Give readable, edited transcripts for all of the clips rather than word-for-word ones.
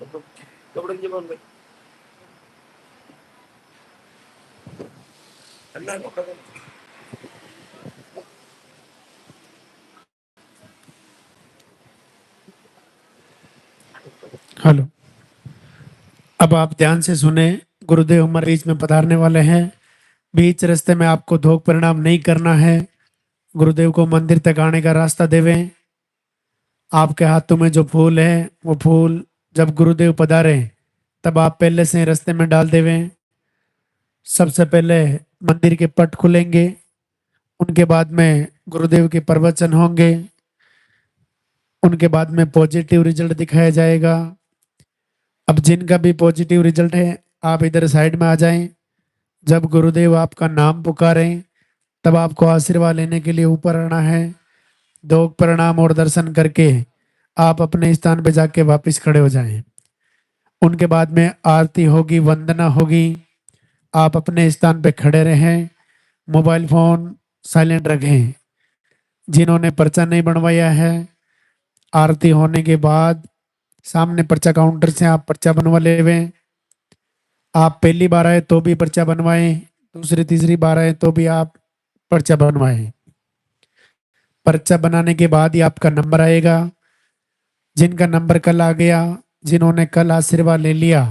कपड़े नीचे बांध भाई, ठंडा है कपड़ा। हेलो। अब आप ध्यान से सुने। गुरुदेव हमारे बीच में पधारने वाले हैं। बीच रास्ते में आपको धोख परिणाम नहीं करना है। गुरुदेव को मंदिर तक आने का रास्ता देवें। आपके हाथों में जो फूल है वो फूल जब गुरुदेव पधारे तब आप पहले से रास्ते में डाल देवें। सबसे पहले मंदिर के पट खुलेंगे, उनके बाद में गुरुदेव के प्रवचन होंगे, उनके बाद में पॉजिटिव रिजल्ट दिखाया जाएगा। अब जिनका भी पॉजिटिव रिजल्ट है आप इधर साइड में आ जाएं। जब गुरुदेव आपका नाम पुकारें तब आपको आशीर्वाद लेने के लिए ऊपर आना है। दो प्रणाम और दर्शन करके आप अपने स्थान पे जाके वापस खड़े हो जाएं। उनके बाद में आरती होगी, वंदना होगी। आप अपने स्थान पे खड़े रहें, मोबाइल फोन साइलेंट रखें। जिन्होंने पर्चा नहीं बनवाया है, आरती होने के बाद सामने पर्चा काउंटर से आप पर्चा बनवा लेवें। आप पहली बार आए तो भी पर्चा बनवाएं, दूसरी तीसरी बार आए तो भी आप पर्चा बनवाएं। पर्चा बनाने के बाद ही आपका नंबर आएगा। जिनका नंबर कल आ गया, जिन्होंने कल आशीर्वाद ले लिया,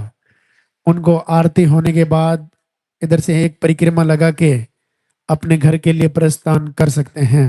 उनको आरती होने के बाद इधर से एक परिक्रमा लगा के अपने घर के लिए प्रस्थान कर सकते हैं।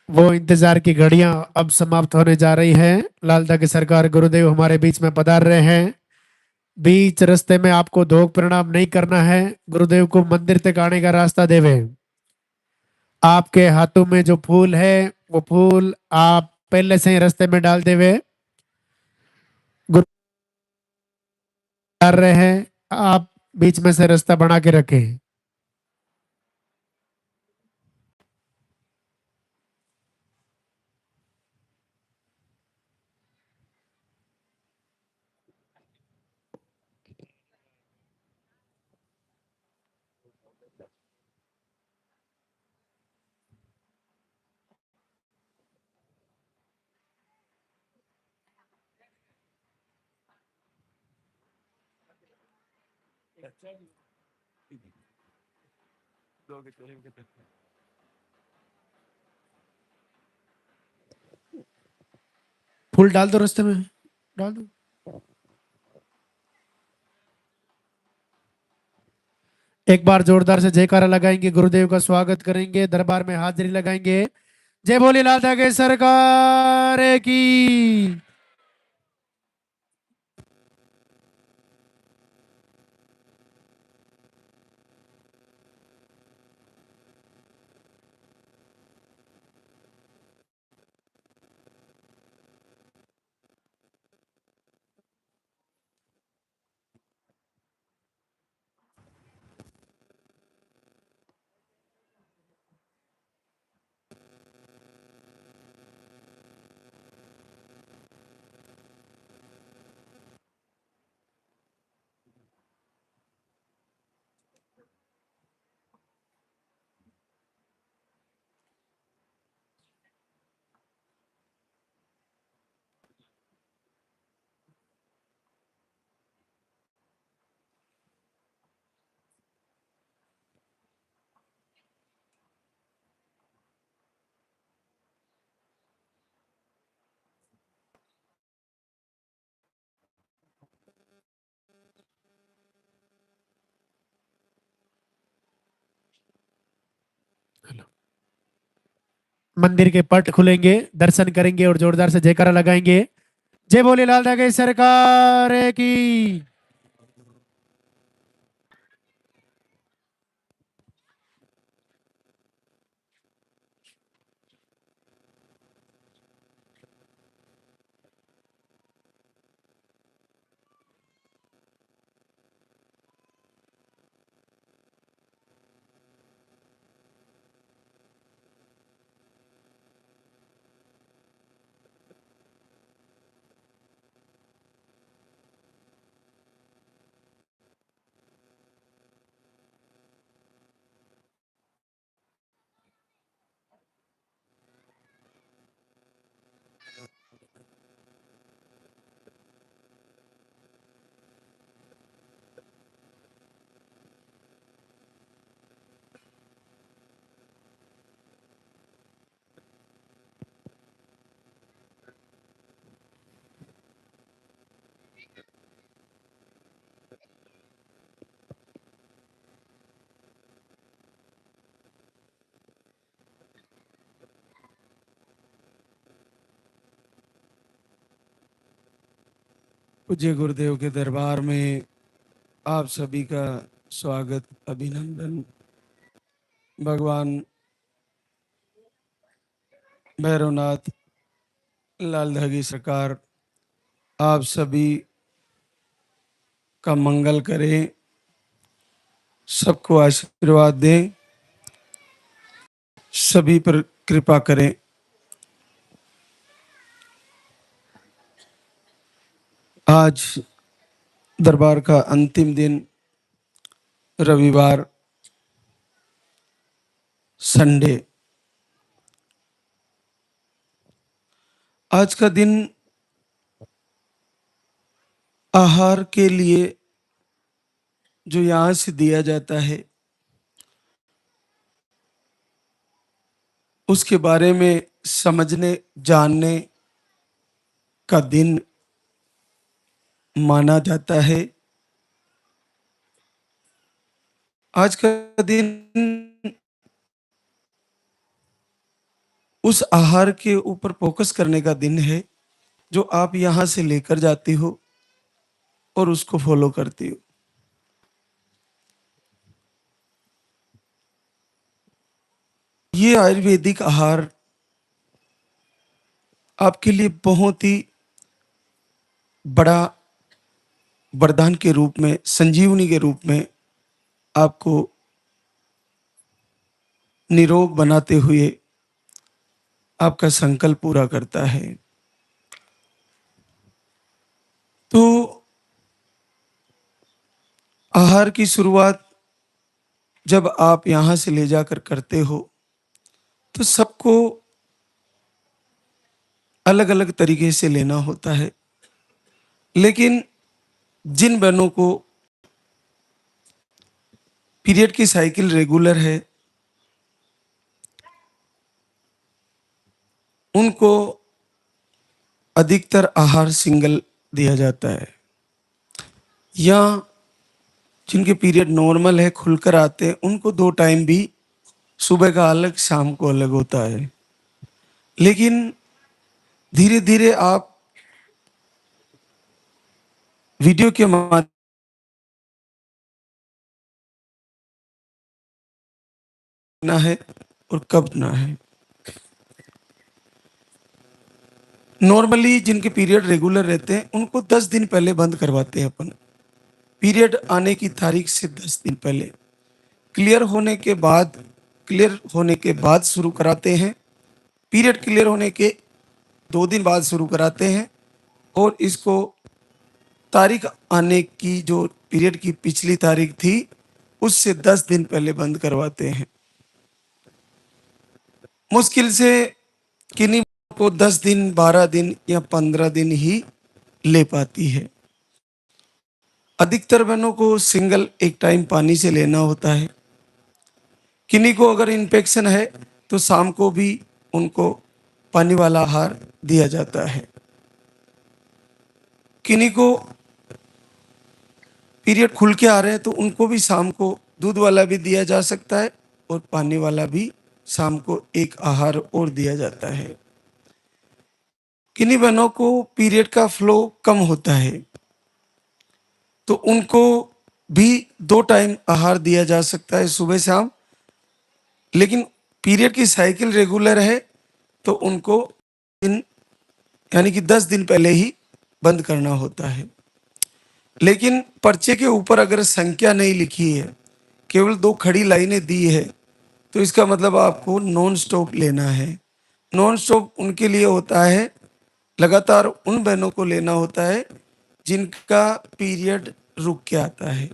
वो इंतजार की घड़ियां अब समाप्त होने जा रही हैं। लालदा की सरकार गुरुदेव हमारे बीच में पधार रहे हैं। बीच रास्ते में आपको धोख परिणाम नहीं करना है। गुरुदेव को मंदिर तक आने का रास्ता देवे। आपके हाथों में जो फूल है वो फूल आप पहले से ही रास्ते में डाल देवे। गुरु आ रहे हैं, आप बीच में से रास्ता बना के रखें। फूल डाल दो रास्ते में, डाल दो। एक बार जोरदार से जयकारा लगाएंगे, गुरुदेव का स्वागत करेंगे, दरबार में हाजिरी लगाएंगे। जय भोले लाल के सरकार की। मंदिर के पट खुलेंगे, दर्शन करेंगे और जोरदार से जयकारा लगाएंगे। जय भोले लाल के सरकार की। पूज्य गुरुदेव के दरबार में आप सभी का स्वागत, अभिनंदन। भगवान भैरवनाथ लाल धागी सरकार आप सभी का मंगल करें, सबको आशीर्वाद दें, सभी पर कृपा करें। आज दरबार का अंतिम दिन, रविवार, संडे। आज का दिन आहार के लिए जो यहाँ से दिया जाता है उसके बारे में समझने जानने का दिन माना जाता है। आज का दिन उस आहार के ऊपर फोकस करने का दिन है जो आप यहां से लेकर जाती हो और उसको फॉलो करती हो। ये आयुर्वेदिक आहार आपके लिए बहुत ही बड़ा वरदान के रूप में, संजीवनी के रूप में आपको निरोग बनाते हुए आपका संकल्प पूरा करता है। तो आहार की शुरुआत जब आप यहां से ले जाकर करते हो तो सबको अलग अलग तरीके से लेना होता है, लेकिन जिन बहनों को पीरियड की साइकिल रेगुलर है उनको अधिकतर आहार सिंगल दिया जाता है, या जिनके पीरियड नॉर्मल है खुलकर आते हैं उनको 2 टाइम भी, सुबह का अलग शाम को अलग होता है। लेकिन धीरे धीरे आप वीडियो के माध्यम ना है और कब ना है। नॉर्मली जिनके पीरियड रेगुलर रहते हैं उनको 10 दिन पहले बंद करवाते हैं अपन, पीरियड आने की तारीख से 10 दिन पहले। क्लियर होने के बाद शुरू कराते हैं, पीरियड क्लियर होने के 2 दिन बाद शुरू कराते हैं, और इसको तारीख आने की जो पीरियड की पिछली तारीख थी उससे 10 दिन पहले बंद करवाते हैं। मुश्किल से किन्हीं को 10 दिन, 12 दिन या 15 दिन ही ले पाती है। अधिकतर बहनों को सिंगल एक टाइम पानी से लेना होता है। किन्हीं को अगर इन्फेक्शन है तो शाम को भी उनको पानी वाला आहार दिया जाता है। किन्हीं को पीरियड खुल के आ रहे हैं तो उनको भी शाम को दूध वाला भी दिया जा सकता है और पानी वाला भी शाम को एक आहार और दिया जाता है। किन्हीं बहनों को पीरियड का फ्लो कम होता है तो उनको भी 2 टाइम आहार दिया जा सकता है, सुबह शाम। लेकिन पीरियड की साइकिल रेगुलर है तो उनको दिन यानी कि 10 दिन पहले ही बंद करना होता है। लेकिन पर्चे के ऊपर अगर संख्या नहीं लिखी है, केवल 2 खड़ी लाइनें दी है, तो इसका मतलब आपको नॉन स्टॉप लेना है। नॉन स्टॉप उनके लिए होता है, लगातार उन बहनों को लेना होता है जिनका पीरियड रुक के आता है।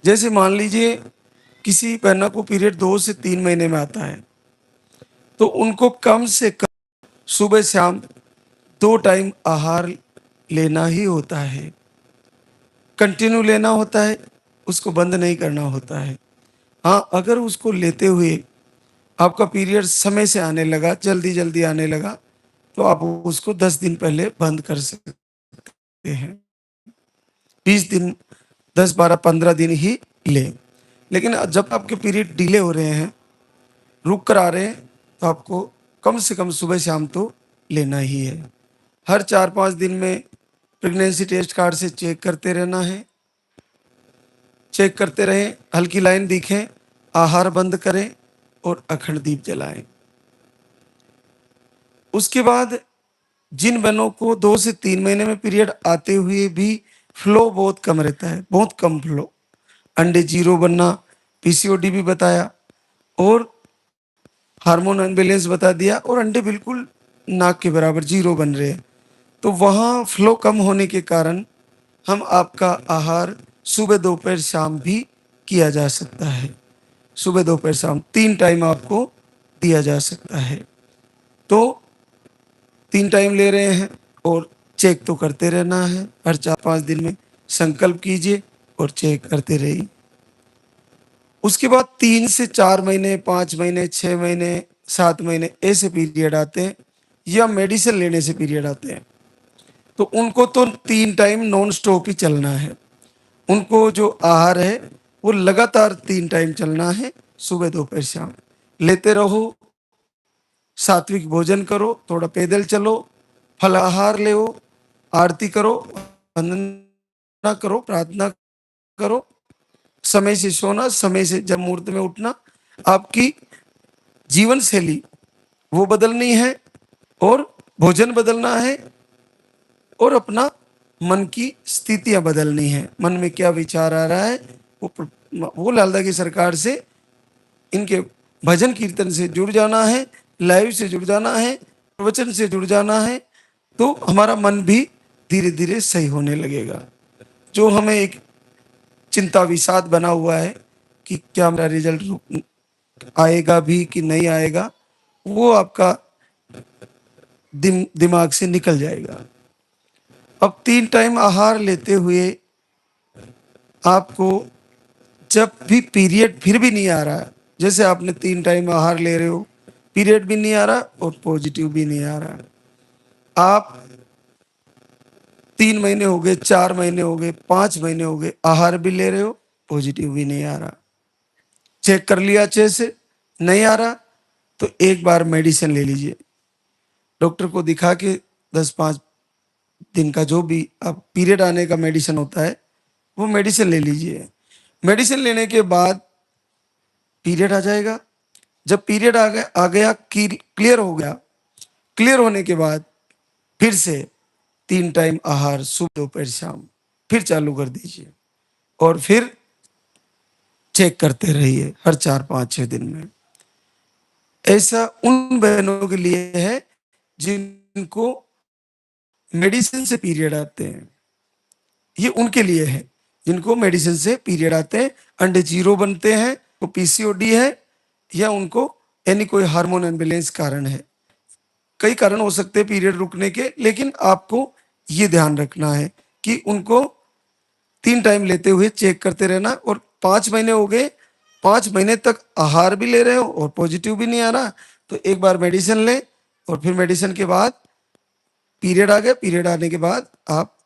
जैसे मान लीजिए किसी बहना को पीरियड 2 से 3 महीने में आता है तो उनको कम से कम सुबह शाम 2 टाइम आहार लेना ही होता है, कंटिन्यू लेना होता है, उसको बंद नहीं करना होता है। हाँ, अगर उसको लेते हुए आपका पीरियड समय से आने लगा, जल्दी जल्दी आने लगा, तो आप उसको 10 दिन पहले बंद कर सकते हैं। 20 दिन, 10, 12, 15 दिन ही लें। लेकिन जब आपके पीरियड डिले हो रहे हैं, रुक कर आ रहे हैं, तो आपको कम से कम सुबह शाम तो लेना ही है। हर 4-5 दिन में प्रेगनेंसी टेस्ट कार्ड से चेक करते रहना है। चेक करते रहें, हल्की लाइन दिखें, आहार बंद करें और अखंड दीप जलाएं। उसके बाद जिन बहनों को 2 से 3 महीने में पीरियड आते हुए भी फ्लो बहुत कम रहता है, बहुत कम फ्लो, अंडे जीरो बनना, पीसीओडी भी बताया और हार्मोन अनबैलेंस बता दिया, और अंडे बिल्कुल नाक के बराबर जीरो बन रहे हैं, तो वहाँ फ्लो कम होने के कारण हम आपका आहार सुबह दोपहर शाम भी किया जा सकता है। सुबह दोपहर शाम 3 टाइम आपको दिया जा सकता है। तो 3 टाइम ले रहे हैं और चेक तो करते रहना है, हर 4-5 दिन में संकल्प कीजिए और चेक करते रहिए। उसके बाद 3 से 4 महीने, 5 महीने, 6 महीने, 7 महीने ऐसे पीरियड आते हैं, या मेडिसिन लेने से पीरियड आते हैं, तो उनको तो 3 टाइम नॉन स्टॉप ही चलना है। उनको जो आहार है वो लगातार 3 टाइम चलना है, सुबह दोपहर शाम लेते रहो। सात्विक भोजन करो, थोड़ा पैदल चलो, फलाहार ले, आरती करो, वंदना करो, प्रार्थना करो, समय से सोना, समय से जब मुहूर्त में उठना। आपकी जीवन शैली वो बदलनी है और भोजन बदलना है और अपना मन की स्थितियां बदलनी है। मन में क्या विचार आ रहा है वो लालदा की सरकार से, इनके भजन कीर्तन से जुड़ जाना है, लाइव से जुड़ जाना है, प्रवचन से जुड़ जाना है, तो हमारा मन भी धीरे धीरे सही होने लगेगा। जो हमें एक चिंता विषाद बना हुआ है कि क्या मेरा रिजल्ट आएगा भी कि नहीं आएगा, वो आपका दिमाग से निकल जाएगा। अब 3 टाइम आहार लेते हुए आपको जब भी पीरियड फिर भी नहीं आ रहा है, जैसे आपने 3 टाइम आहार ले रहे हो, पीरियड भी नहीं आ रहा और पॉजिटिव भी नहीं आ रहा, आप 3 महीने हो गए, 4 महीने हो गए, 5 महीने हो गए, आहार भी ले रहे हो, पॉजिटिव भी नहीं आ रहा, चेक कर लिया अच्छे से, नहीं आ रहा, तो एक बार मेडिसिन ले लीजिए। डॉक्टर को दिखा के 10-5 दिन का जो भी अब पीरियड आने का मेडिसिन होता है वो मेडिसिन ले लीजिए। मेडिसिन लेने के बाद पीरियड आ जाएगा। जब पीरियड आ गया, क्लियर हो गया, क्लियर होने के बाद फिर से 3 टाइम आहार सुबह दोपहर शाम फिर चालू कर दीजिए और फिर चेक करते रहिए हर 4-5-6 दिन में। ऐसा उन बहनों के लिए है जिनको मेडिसिन से पीरियड आते हैं, ये उनके लिए है जिनको मेडिसिन से पीरियड आते हैं, अंडे जीरो बनते हैं, तो पीसीओडी है या उनको यानी कोई हार्मोन इम्बैलेंस कारण है। कई कारण हो सकते हैं पीरियड रुकने के, लेकिन आपको ये ध्यान रखना है कि उनको 3 टाइम लेते हुए चेक करते रहना। और 5 महीने हो गए, 5 महीने तक आहार भी ले रहे हो और पॉजिटिव भी नहीं आ रहा, तो एक बार मेडिसिन लें और फिर मेडिसिन के बाद पीरियड आ गया, पीरियड आने के बाद आप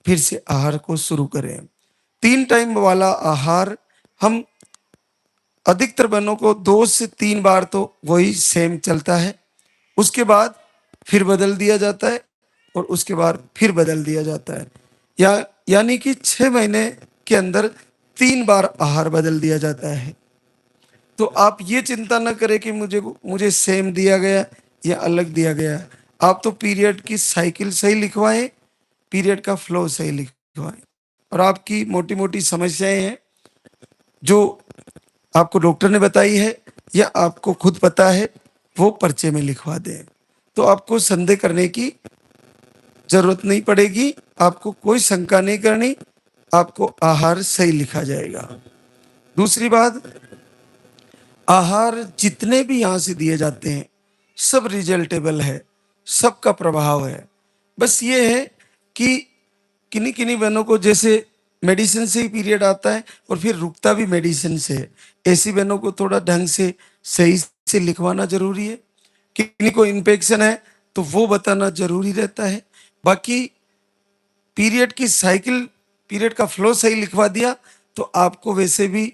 फिर से आहार को शुरू करें। 3 टाइम वाला आहार हम अधिकतर बहनों को 2 से 3 बार तो वही सेम चलता है, उसके बाद फिर बदल दिया जाता है और उसके बाद फिर बदल दिया जाता है, यानी कि 6 महीने के अंदर 3 बार आहार बदल दिया जाता है। तो आप ये चिंता न करें कि मुझे सेम दिया गया या अलग दिया गया। आप तो पीरियड की साइकिल सही लिखवाएं, पीरियड का फ्लो सही लिखवाएं, और आपकी मोटी मोटी समस्याएं हैं जो आपको डॉक्टर ने बताई है या आपको खुद पता है, वो पर्चे में लिखवा दें, तो आपको संदेह करने की जरूरत नहीं पड़ेगी, आपको कोई शंका नहीं करनी, आपको आहार सही लिखा जाएगा। दूसरी बात, आहार जितने भी यहाँ से दिए जाते हैं सब रिजल्टेबल है, सबका प्रभाव है। बस ये है कि किन्हीं किन्हीं बहनों को जैसे मेडिसिन से ही पीरियड आता है और फिर रुकता भी मेडिसिन से है, ऐसी बहनों को थोड़ा ढंग से सही से लिखवाना जरूरी है। किन्हीं को इन्फेक्शन है तो वो बताना जरूरी रहता है। बाकी पीरियड की साइकिल, पीरियड का फ्लो सही लिखवा दिया तो आपको वैसे भी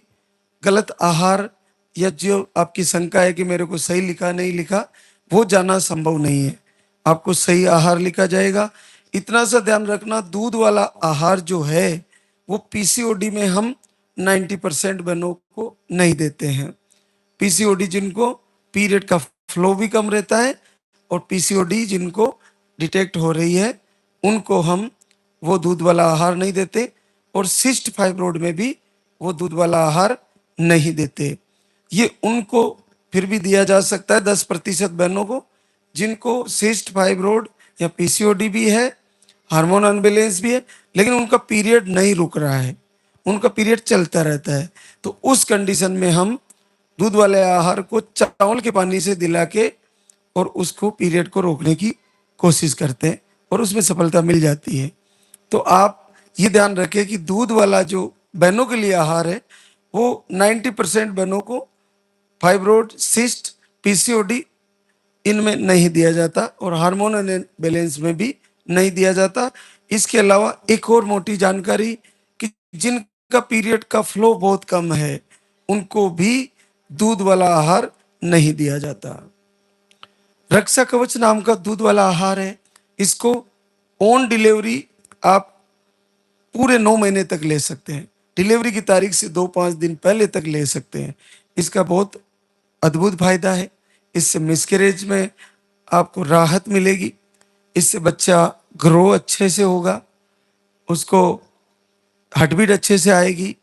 गलत आहार या जो आपकी शंका है कि मेरे को सही लिखा नहीं लिखा, वो जाना संभव नहीं है, आपको सही आहार लिखा जाएगा। इतना सा ध्यान रखना, दूध वाला आहार जो है वो पीसीओडी में हम 90% बहनों को नहीं देते हैं। पीसीओडी जिनको पीरियड का फ्लो भी कम रहता है और पीसीओडी जिनको डिटेक्ट हो रही है उनको हम वो दूध वाला आहार नहीं देते, और सिस्ट फाइब्रोड में भी वो दूध वाला आहार नहीं देते। ये उनको फिर भी दिया जा सकता है 10% बहनों को जिनको सिस्ट फाइब्रोड या पीसीओडी भी है, हार्मोन अनबैलेंस भी है, लेकिन उनका पीरियड नहीं रुक रहा है, उनका पीरियड चलता रहता है। तो उस कंडीशन में हम दूध वाले आहार को चावल के पानी से दिला के और उसको पीरियड को रोकने की कोशिश करते हैं और उसमें सफलता मिल जाती है। तो आप ये ध्यान रखें कि दूध वाला जो बहनों के लिए आहार है वो 90% बहनों को फाइब्रोड, सिस्ट, पीसीओडी इनमें नहीं दिया जाता और हार्मोन बैलेंस में भी नहीं दिया जाता। इसके अलावा एक और मोटी जानकारी कि जिनका पीरियड का फ्लो बहुत कम है उनको भी दूध वाला आहार नहीं दिया जाता। रक्षा कवच नाम का दूध वाला आहार है। इसको ऑन डिलीवरी आप पूरे 9 महीने तक ले सकते हैं। डिलीवरी की तारीख से 2-5 दिन पहले तक ले सकते हैं। इसका बहुत अद्भुत फायदा है। इससे मिसकैरेज में आपको राहत मिलेगी। इससे बच्चा ग्रो अच्छे से होगा, उसको हार्टबीट अच्छे से आएगी,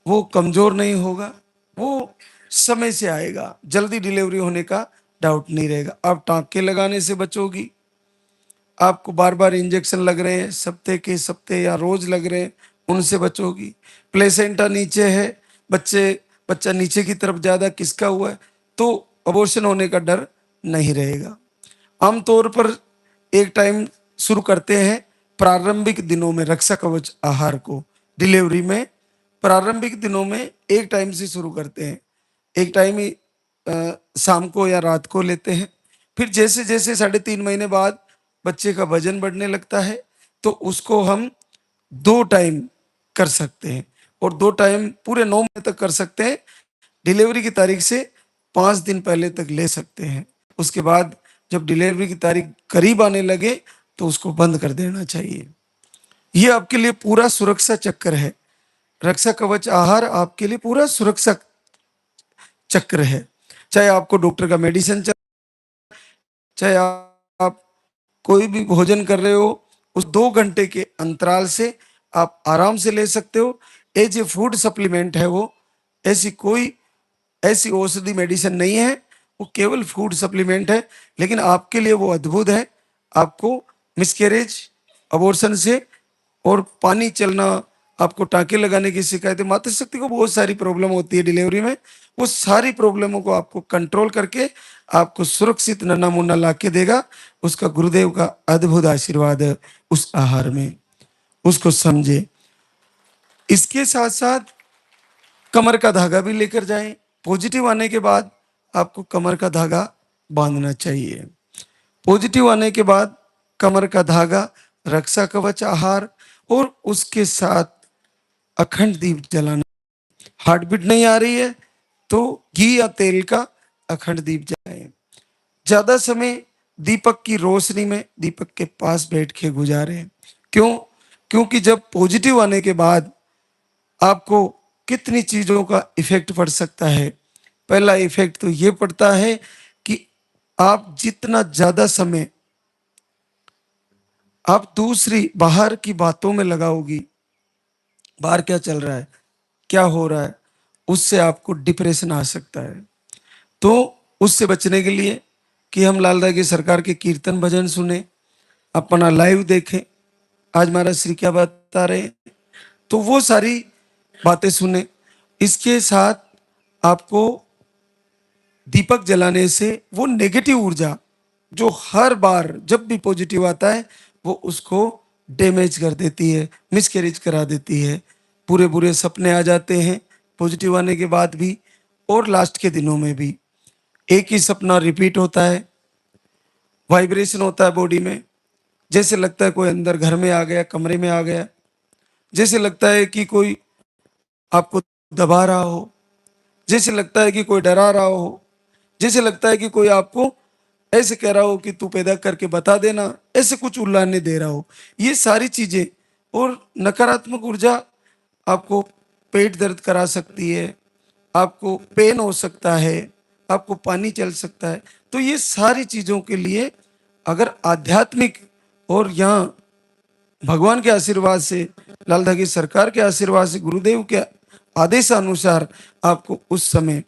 वो कमजोर नहीं होगा, वो समय से आएगा, जल्दी डिलीवरी होने का डाउट नहीं रहेगा। आप टाँके लगाने से बचोगी, आपको बार बार इंजेक्शन लग रहे हैं, सप्ते के सप्ते या रोज लग रहे हैं, उनसे बचोगी। प्लेसेंटा नीचे है, बच्चा नीचे की तरफ ज्यादा किसका हुआ है, तो अबॉर्शन होने का डर नहीं रहेगा। आमतौर पर एक टाइम शुरू करते हैं प्रारंभिक दिनों में रक्षा कवच आहार को। डिलीवरी में प्रारंभिक दिनों में एक टाइम से शुरू करते हैं। एक टाइम ही शाम को या रात को लेते हैं। फिर जैसे जैसे 3.5 महीने बाद बच्चे का वजन बढ़ने लगता है, तो उसको हम 2 टाइम कर सकते हैं, और 2 टाइम पूरे 9 महीने तक कर सकते हैं। डिलीवरी की तारीख से 5 दिन पहले तक ले सकते हैं। उसके बाद जब डिलीवरी की तारीख करीब आने लगे तो उसको बंद कर देना चाहिए। ये आपके लिए पूरा सुरक्षा चक्र है। रक्षा कवच आहार आपके लिए पूरा सुरक्षा चक्र है। चाहे आपको डॉक्टर का मेडिसिन, चाहे आप कोई भी भोजन कर रहे हो, उस 2 घंटे के अंतराल से आप आराम से ले सकते हो। एज ए फूड सप्लीमेंट है वो, ऐसी औषधि मेडिसिन नहीं है, वो केवल फूड सप्लीमेंट है। लेकिन आपके लिए वो अद्भुत है। आपको मिसकैरेज, अबॉर्शन से और पानी चलना, आपको टाँके लगाने की शिकायतें, मातृशक्ति को बहुत सारी प्रॉब्लम होती है डिलीवरी में, वो सारी प्रॉब्लमों को आपको कंट्रोल करके आपको सुरक्षित नन्हा मुन्ना ला के देगा। उसका गुरुदेव का अद्भुत आशीर्वाद है उस आहार में, उसको समझे। इसके साथ साथ कमर का धागा भी लेकर जाएं। पॉजिटिव आने के बाद आपको कमर का धागा बांधना चाहिए। पॉजिटिव आने के बाद कमर का धागा, रक्षा कवच आहार और उसके साथ अखंड दीप जलाना। हार्ट बीट नहीं आ रही है तो घी या तेल का अखंड दीप जलाएं। ज्यादा समय दीपक की रोशनी में, दीपक के पास बैठ के गुजारें। क्यों? क्योंकि जब पॉजिटिव आने के बाद आपको कितनी चीजों का इफेक्ट पड़ सकता है। पहला इफेक्ट तो ये पड़ता है कि आप जितना ज्यादा समय आप दूसरी बाहर की बातों में लगाओगी, बाहर क्या चल रहा है, क्या हो रहा है, उससे आपको डिप्रेशन आ सकता है। तो उससे बचने के लिए कि हम लालदा की सरकार के कीर्तन भजन सुने, अपना लाइव देखें, आज महाराज श्री क्या बता रहे हैं, तो वो सारी बातें सुने। इसके साथ आपको दीपक जलाने से वो नेगेटिव ऊर्जा जो हर बार जब भी पॉजिटिव आता है वो उसको डैमेज कर देती है, मिसकैरेज करा देती है। पूरे बुरे सपने आ जाते हैं पॉजिटिव आने के बाद भी, और लास्ट के दिनों में भी एक ही सपना रिपीट होता है। वाइब्रेशन होता है बॉडी में, जैसे लगता है कोई अंदर घर में आ गया, कमरे में आ गया, जैसे लगता है कि कोई आपको दबा रहा हो, जैसे लगता है कि कोई डरा रहा हो, जैसे लगता है कि कोई आपको ऐसे कह रहा हो कि तू पैदा करके बता देना, ऐसे कुछ उल्लाने दे रहा हो। ये सारी चीजें और नकारात्मक ऊर्जा आपको पेट दर्द करा सकती है, आपको पेन हो सकता है, आपको पानी चल सकता है। तो ये सारी चीजों के लिए अगर आध्यात्मिक और यहाँ भगवान के आशीर्वाद से, लालधा की सरकार के आशीर्वाद से, गुरुदेव के आदेशानुसार आपको उस समय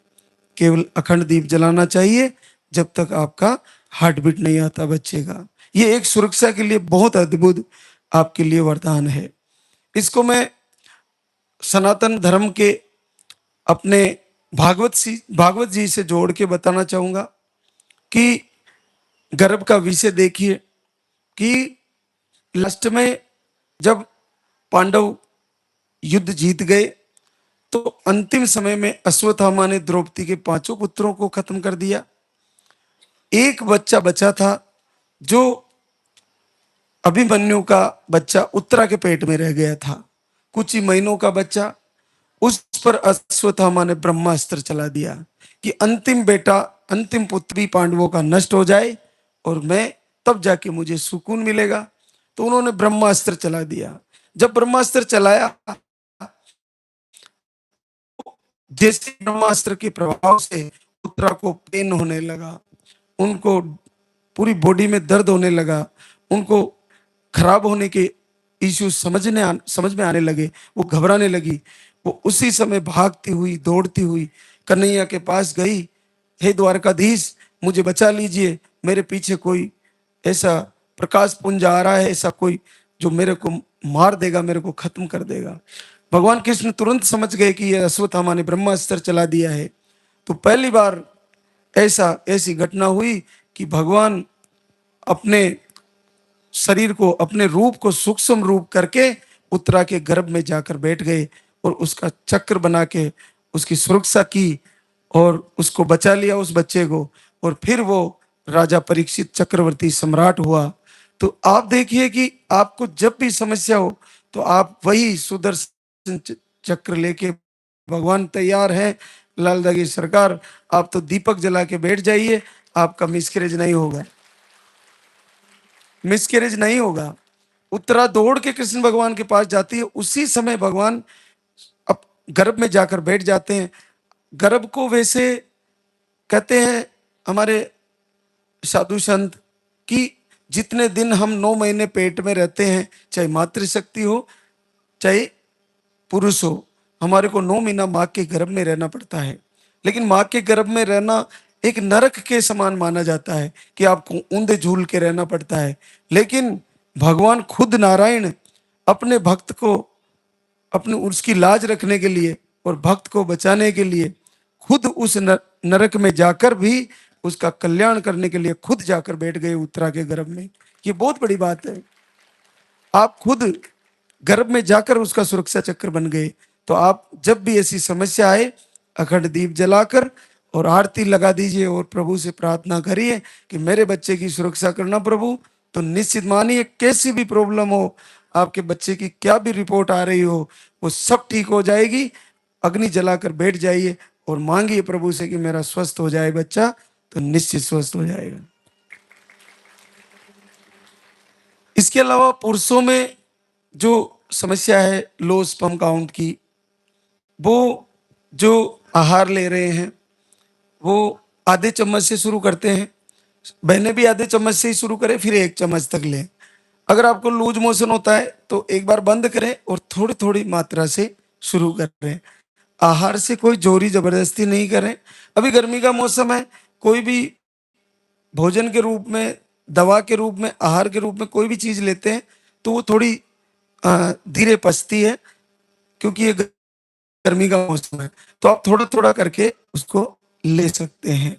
केवल अखंड दीप जलाना चाहिए जब तक आपका हार्ट बीट नहीं आता बच्चे का। ये एक सुरक्षा के लिए बहुत अद्भुत आपके लिए वरदान है। इसको मैं सनातन धर्म के अपने भागवत जी से जोड़ के बताना चाहूंगा कि गर्भ का विषय देखिए कि लास्ट में जब पांडव युद्ध जीत गए तो अंतिम समय में अश्वत्थामा ने द्रौपदी के 5 पुत्रों को खत्म कर दिया। एक बच्चा बचा था जो अभिमन्यु का बच्चा उत्तरा के पेट में रह गया था, कुछ ही महीनों का बच्चा। उस पर अश्वत्थामा ने ब्रह्मास्त्र चला दिया कि अंतिम बेटा, अंतिम पुत्र भी पांडवों का नष्ट हो जाए और मैं तब जाके मुझे सुकून मिलेगा। तो उन्होंने ब्रह्मास्त्र चला दिया। जब ब्रह्मास्त्र चलाया, जैसे ब्रह्मास्त्र के प्रभाव से उत्तरा को पेन होने लगा, उनको पूरी बॉडी में दर्द होने लगा, उनको खराब होने के इश्यू समझ में आने लगे, वो घबराने लगी। वो उसी समय भागती हुई, दौड़ती हुई कन्हैया के पास गई, हे द्वारकाधीश मुझे बचा लीजिए, मेरे पीछे कोई ऐसा प्रकाश पुंज आ रहा है, ऐसा कोई जो मेरे को मार देगा, मेरे को खत्म कर देगा। भगवान कृष्ण तुरंत समझ गए कि यह अश्वत्थामा ने ब्रह्मास्त्र चला दिया है। तो पहली बार ऐसी घटना हुई कि भगवान अपने शरीर को, अपने रूप को सूक्ष्म रूप करके उत्तरा के गर्भ में जाकर बैठ गए और उसका चक्र बना के उसकी सुरक्षा की और उसको बचा लिया, उस बच्चे को। और फिर वो राजा परीक्षित चक्रवर्ती सम्राट हुआ। तो आप देखिए कि आपको जब भी समस्या हो तो आप वही सुदर्शन चक्र लेके, भगवान तैयार है, लाल दागी सरकार, आप तो दीपक जला के बैठ जाइए, आपका मिसकैरेज नहीं होगा, मिसकैरेज नहीं होगा। उत्तरा दौड़ के कृष्ण भगवान के पास जाती है, उसी समय भगवान अब गर्भ में जाकर बैठ जाते हैं। गर्भ को वैसे कहते हैं हमारे साधु संत कि जितने दिन हम 9 महीने पेट में रहते हैं, चाहे मातृशक्ति हो चाहे पुरुष हो, हमारे को 9 महीना माँ के गर्भ में रहना पड़ता है। लेकिन माँ के गर्भ में रहना एक नरक के समान माना जाता है कि आपको ऊंधे झूल के रहना पड़ता है। लेकिन भगवान खुद नारायण अपने भक्त को, अपने उसकी लाज रखने के लिए और भक्त को बचाने के लिए खुद उस नरक में जाकर भी उसका कल्याण करने के लिए खुद जाकर बैठ गए उत्तरा के गर्भ में। ये बहुत बड़ी बात है। आप खुद गर्भ में जाकर उसका सुरक्षा चक्र बन गए। तो आप जब भी ऐसी समस्या आए, अखंड दीप जलाकर और आरती लगा दीजिए और प्रभु से प्रार्थना करिए कि मेरे बच्चे की सुरक्षा करना प्रभु। तो निश्चित मानिए कैसी भी प्रॉब्लम हो, आपके बच्चे की क्या भी रिपोर्ट आ रही हो, वो सब ठीक हो जाएगी। अग्नि जलाकर बैठ जाइए और मांगिए प्रभु से कि मेरा स्वस्थ हो जाए बच्चा, तो निश्चित स्वस्थ हो जाएगा। इसके अलावा पुरुषों में जो समस्या है लो स्पर्म काउंट की, वो जो आहार ले रहे हैं वो आधे चम्मच से शुरू करते हैं। बहनें भी आधे चम्मच से ही शुरू करें, फिर 1 चम्मच तक लें। अगर आपको लूज मोशन होता है तो एक बार बंद करें और थोड़ी थोड़ी मात्रा से शुरू करें। आहार से कोई जोरी जबरदस्ती नहीं करें। अभी गर्मी का मौसम है, कोई भी भोजन के रूप में, दवा के रूप में, आहार के रूप में कोई भी चीज लेते हैं तो वो थोड़ी धीरे पचती है, क्योंकि ये गर्मी का मौसम है। तो आप थोड़ा थोड़ा करके उसको ले सकते हैं।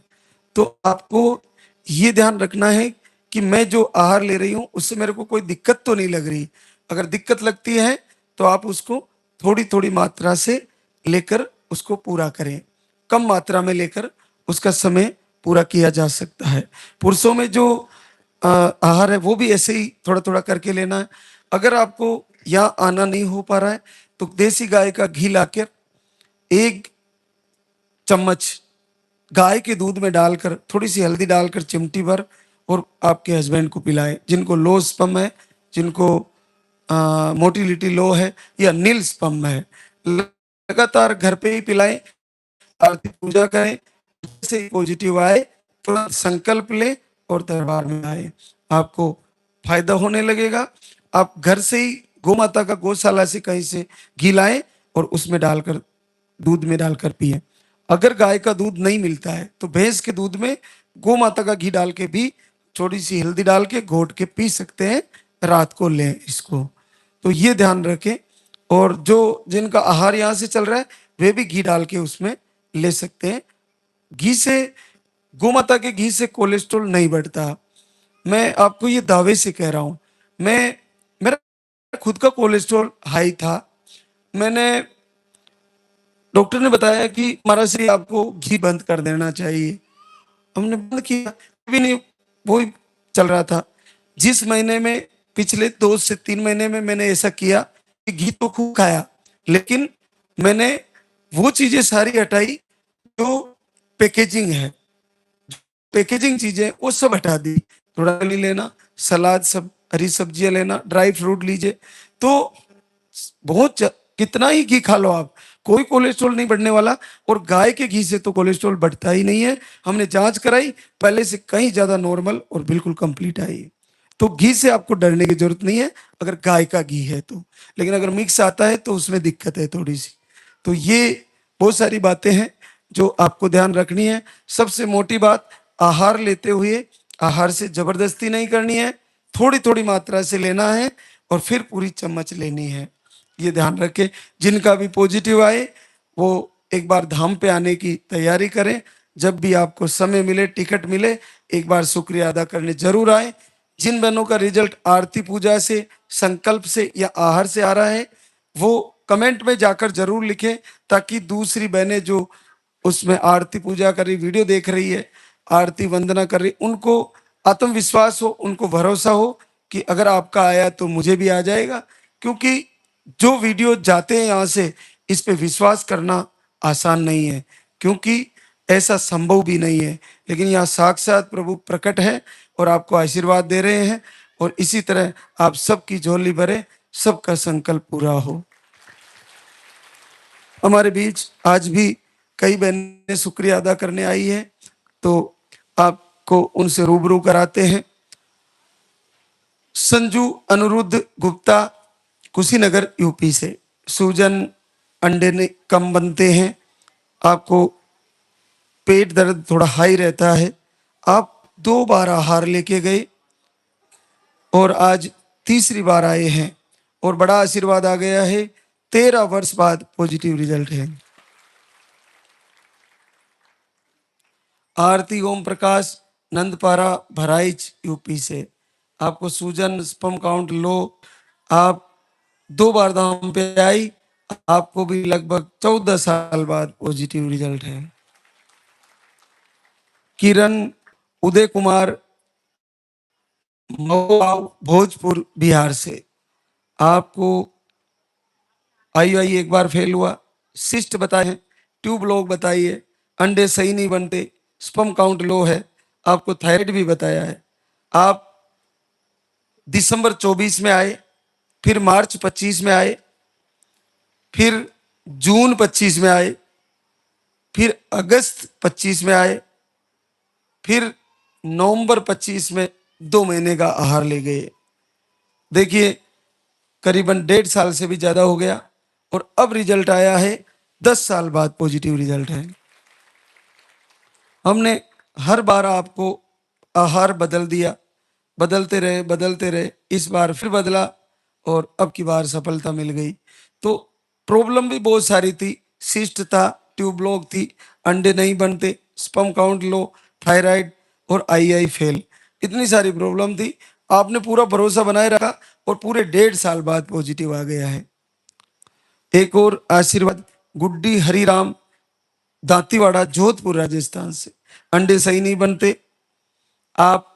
तो आपको ये ध्यान रखना है कि मैं जो आहार ले रही हूँ उससे मेरे को कोई दिक्कत तो नहीं लग रही। अगर दिक्कत लगती है तो आप उसको थोड़ी थोड़ी मात्रा से लेकर उसको पूरा करें। कम मात्रा में लेकर उसका समय पूरा किया जा सकता है। पुरुषों में जो आहार है वो भी ऐसे ही थोड़ा थोड़ा करके लेना है। अगर आपको यहाँ आना नहीं हो पा रहा है तो देसी गाय का घी लाकर 1 चम्मच गाय के दूध में डालकर थोड़ी सी हल्दी डालकर चिमटी भर और आपके हस्बैंड को पिलाएं। जिनको लो स्पर्म है, जिनको मोटिलिटी लो है या नील स्पर्म है, लगातार घर पे ही पिलाएं, आरती पूजा करें। से पॉजिटिव आए तुरंत संकल्प ले और दरबार में आए, आपको फायदा होने लगेगा। आप घर से ही गौ माता का गौशाला से कहीं से घी लाएं और उसमें डालकर, दूध में डालकर पिए। अगर गाय का दूध नहीं मिलता है तो भैंस के दूध में गौ माता का घी डाल के भी थोड़ी सी हल्दी डाल के घोट के पी सकते हैं, रात को लें इसको। तो ये ध्यान रखें। और जो जिनका आहार यहाँ से चल रहा है वे भी घी डाल के उसमें ले सकते हैं। घी से, गौ माता के घी से कोलेस्ट्रॉल नहीं बढ़ता। मैं आपको ये दावे से कह रहा हूँ। मेरा खुद का कोलेस्ट्रॉल हाई था। मैंने, डॉक्टर ने बताया कि हमारा से आपको घी बंद कर देना चाहिए। हमने बंद किया, भी नहीं, वो ही चल रहा था। जिस महीने में, पिछले 2 से 3 महीने में मैंने ऐसा किया कि घी तो खूब खाया, लेकिन मैंने वो चीजें सारी हटाई जो पैकेजिंग है, पैकेजिंग चीजें वो सब हटा दी। थोड़ा नहीं लेना, सलाद, सब हरी सब्जियां लेना, ड्राई फ्रूट लीजिए। तो कितना ही घी खा लो आप, कोई कोलेस्ट्रॉल नहीं बढ़ने वाला। और गाय के घी से तो कोलेस्ट्रॉल बढ़ता ही नहीं है। हमने जांच कराई, पहले से कहीं ज्यादा नॉर्मल और बिल्कुल कंप्लीट आई है। तो घी से आपको डरने की जरूरत नहीं है अगर गाय का घी है तो। लेकिन अगर मिक्स आता है तो उसमें दिक्कत है थोड़ी सी। तो ये बहुत सारी बातें हैं जो आपको ध्यान रखनी है। सबसे मोटी बात, आहार लेते हुए आहार से जबरदस्ती नहीं करनी है, थोड़ी थोड़ी मात्रा से लेना है और फिर पूरी चम्मच लेनी है। ये ध्यान रखें। जिनका भी पॉजिटिव आए वो एक बार धाम पे आने की तैयारी करें। जब भी आपको समय मिले, टिकट मिले, एक बार शुक्रिया अदा करने जरूर आए। जिन बहनों का रिजल्ट आरती पूजा से, संकल्प से या आहार से आ रहा है वो कमेंट में जाकर जरूर लिखें, ताकि दूसरी बहनें जो उसमें आरती पूजा कर रही, वीडियो देख रही है, आरती वंदना कर रही, उनको आत्मविश्वास हो, उनको भरोसा हो कि अगर आपका आया तो मुझे भी आ जाएगा। क्योंकि जो वीडियो जाते हैं यहाँ से, इस पे विश्वास करना आसान नहीं है, क्योंकि ऐसा संभव भी नहीं है। लेकिन यहाँ साक्षात प्रभु प्रकट है और आपको आशीर्वाद दे रहे हैं। और इसी तरह आप सबकी झोली भरे, सबका संकल्प पूरा हो। हमारे बीच आज भी कई बहनें शुक्रिया अदा करने आई है, तो आपको उनसे रूबरू कराते हैं। संजू अनिरुद्ध गुप्ता, कुशीनगर यूपी से। सूजन, अंडे ने कम बनते हैं, आपको पेट दर्द थोड़ा हाई रहता है। आप 2 बार आहार लेके गए और आज तीसरी बार आए हैं और बड़ा आशीर्वाद आ गया है। 13 वर्ष बाद पॉजिटिव रिजल्ट है। आरती ओम प्रकाश, नंदपारा भराइच यूपी से। आपको सूजन, स्पर्म काउंट लो, आप 2 बार धाम पे आई, आपको भी लगभग 14 साल बाद पॉजिटिव रिजल्ट है। किरण उदय कुमार, मऊ, भोजपुर बिहार से। आपको आई एक बार फेल हुआ, सिस्ट बताए हैं, ट्यूब लोग बताइए, अंडे सही नहीं बनते, स्पर्म काउंट लो है, आपको थायराइड भी बताया है। आप दिसंबर 24 में आए, फिर मार्च 25 में आए, फिर जून 25 में आए, फिर अगस्त 25 में आए, फिर नवंबर 25 में 2 महीने का आहार ले गए। देखिए करीबन 1.5 साल से भी ज्यादा हो गया और अब रिजल्ट आया है, 10 साल बाद पॉजिटिव रिजल्ट है। हमने हर बार आपको आहार बदल दिया, बदलते रहे, इस बार फिर बदला और अब की बार सफलता मिल गई। तो प्रॉब्लम भी बहुत सारी थी, सिस्ट था, ट्यूब ब्लॉक थी, अंडे नहीं बनते, स्पर्म काउंट लो, थायराइड और आई फेल, इतनी सारी प्रॉब्लम थी। आपने पूरा भरोसा बनाए रखा और पूरे 1.5 साल बाद पॉजिटिव आ गया है। एक और आशीर्वाद, गुड्डी हरिराम, दांतीवाड़ा, जोधपुर, राजस्थान से। अंडे सही नहीं बनते, आप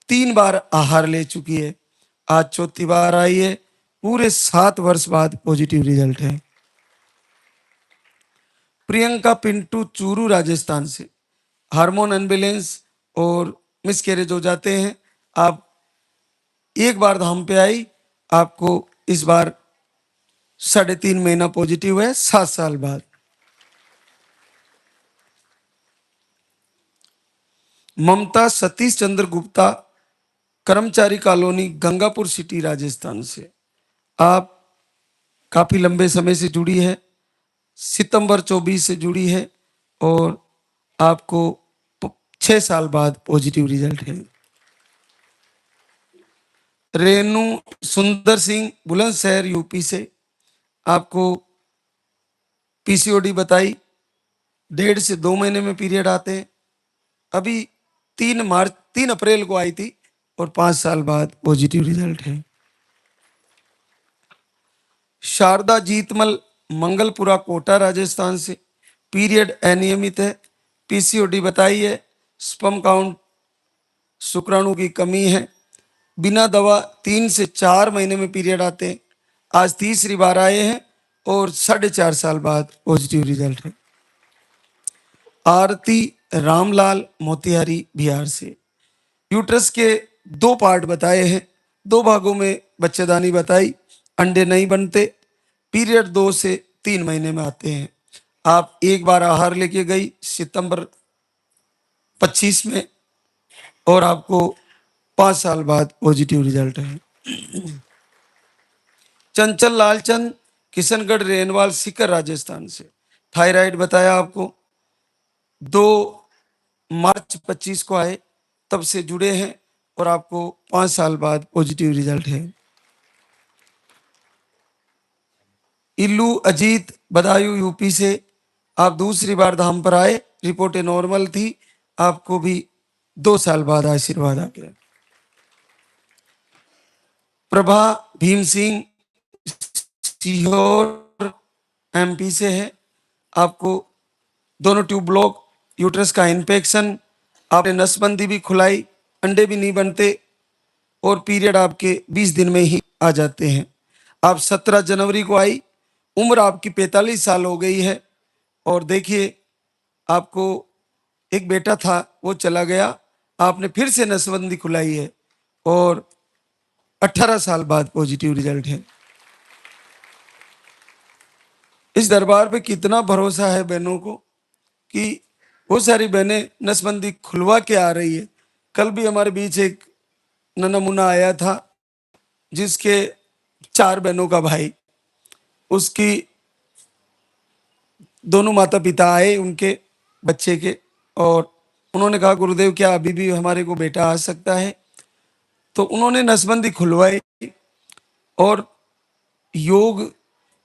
3 बार आहार ले चुकी है, आज 4थी बार आई है, पूरे 7 वर्ष बाद पॉजिटिव रिजल्ट है। प्रियंका पिंटू, चूरू, राजस्थान से। हार्मोन अनबैलेंस और मिसकैरेज हो जाते हैं, आप एक बार धाम पे आई, आपको इस बार 3.5 महीना पॉजिटिव है, 7 साल बाद। ममता सतीश चंद्र गुप्ता, कर्मचारी कॉलोनी, गंगापुर सिटी, राजस्थान से। आप काफी लंबे समय से जुड़ी है, सितंबर 24 से जुड़ी है और आपको 6 साल बाद पॉजिटिव रिजल्ट है। रेणु सुंदर सिंह, बुलंदशहर, यूपी से। आपको पीसीओडी बताई, 1.5 से 2 महीने में पीरियड आते हैं। अभी 3 अप्रैल को आई थी और 5 साल बाद पॉजिटिव रिजल्ट है। शारदा जीतमल, मंगलपुरा, कोटा, राजस्थान से। पीरियड अनियमित है, पीसीओडी बताई है, स्पर्म काउंट, शुक्राणु की कमी है, बिना दवा 3 से 4 महीने में पीरियड आते हैं, आज तीसरी बार आए हैं और 4.5 साल बाद पॉजिटिव रिजल्ट है। आरती रामलाल मोतिहारी बिहार से। यूट्रस के 2 पार्ट बताए हैं, 2 भागों में बच्चेदानी बताई, अंडे नहीं बनते, पीरियड 2 से 3 महीने में आते हैं। आप एक बार आहार लेके गई सितंबर 25 में और आपको 5 साल बाद पॉजिटिव रिजल्ट है। चंचल लालचंद किशनगढ़ रेनवाल सीकर राजस्थान से। थायराइड बताया आपको, 2 मार्च 25 को आए, तब से जुड़े हैं और आपको 5 साल बाद पॉजिटिव रिजल्ट है। इल्लू अजीत बदायूं यूपी से। आप दूसरी बार धाम पर आए, रिपोर्टें नॉर्मल थी, आपको भी 2 साल बाद आशीर्वाद आ गया। प्रभा भीम सिंह सीहोर एमपी से है। आपको दोनों ट्यूब ब्लॉक, यूट्रस का इन्फेक्शन, आपने नसबंदी भी खुलाई, अंडे भी नहीं बनते और पीरियड आपके 20 दिन में ही आ जाते हैं। आप 17 जनवरी को आई, उम्र आपकी 45 साल हो गई है और देखिए आपको एक बेटा था वो चला गया, आपने फिर से नसबंदी खुलाई है और 18 साल बाद पॉजिटिव रिजल्ट है। इस दरबार पे कितना भरोसा है बहनों को कि बहुत सारी बहनें नसबंदी खुलवा के आ रही है। कल भी हमारे बीच एक नमूना आया था जिसके 4 बहनों का भाई, उसकी दोनों माता पिता आए उनके बच्चे के और उन्होंने कहा गुरुदेव क्या अभी भी हमारे को बेटा आ सकता है? तो उन्होंने नसबंदी खुलवाई और योग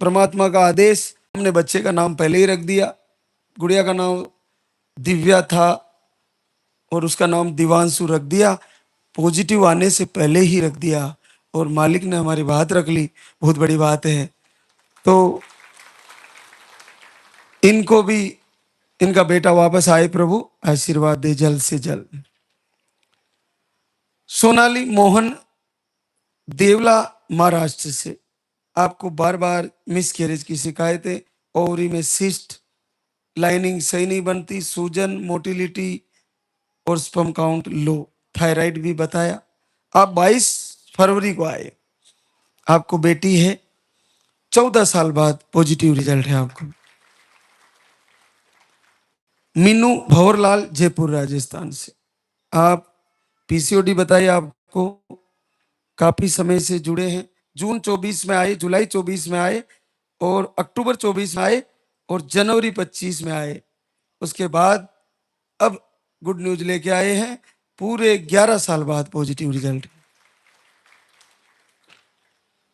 परमात्मा का आदेश, हमने बच्चे का नाम पहले ही रख दिया। गुड़िया का नाम दिव्या था और उसका नाम दिवांशु रख दिया, पॉजिटिव आने से पहले ही रख दिया और मालिक ने हमारी बात रख ली, बहुत बड़ी बात है। तो इनको भी इनका बेटा वापस आए, प्रभु आशीर्वाद दे जल्द से जल्द। सोनाली मोहन देवला महाराष्ट्र से। आपको बार बार मिसकैरेज की शिकायतें, ओवरी में सिस्ट, लाइनिंग सही नहीं बनती, सूजन, मोटिलिटी और स्पर्म काउंट लो, थायराइड भी बताया। आप 22 फरवरी को आए, आपको बेटी है, 14 साल बाद पॉजिटिव रिजल्ट है आपको। मीनू भंवरलाल जयपुर राजस्थान से। आप पीसीओडी बताइए, आपको काफी समय से जुड़े हैं। जून 24 में आए, जुलाई 24 में आए और अक्टूबर 24 में आए और जनवरी 25 में आए। उसके बाद अब गुड न्यूज लेके आए हैं, पूरे 11 साल बाद पॉजिटिव रिजल्ट।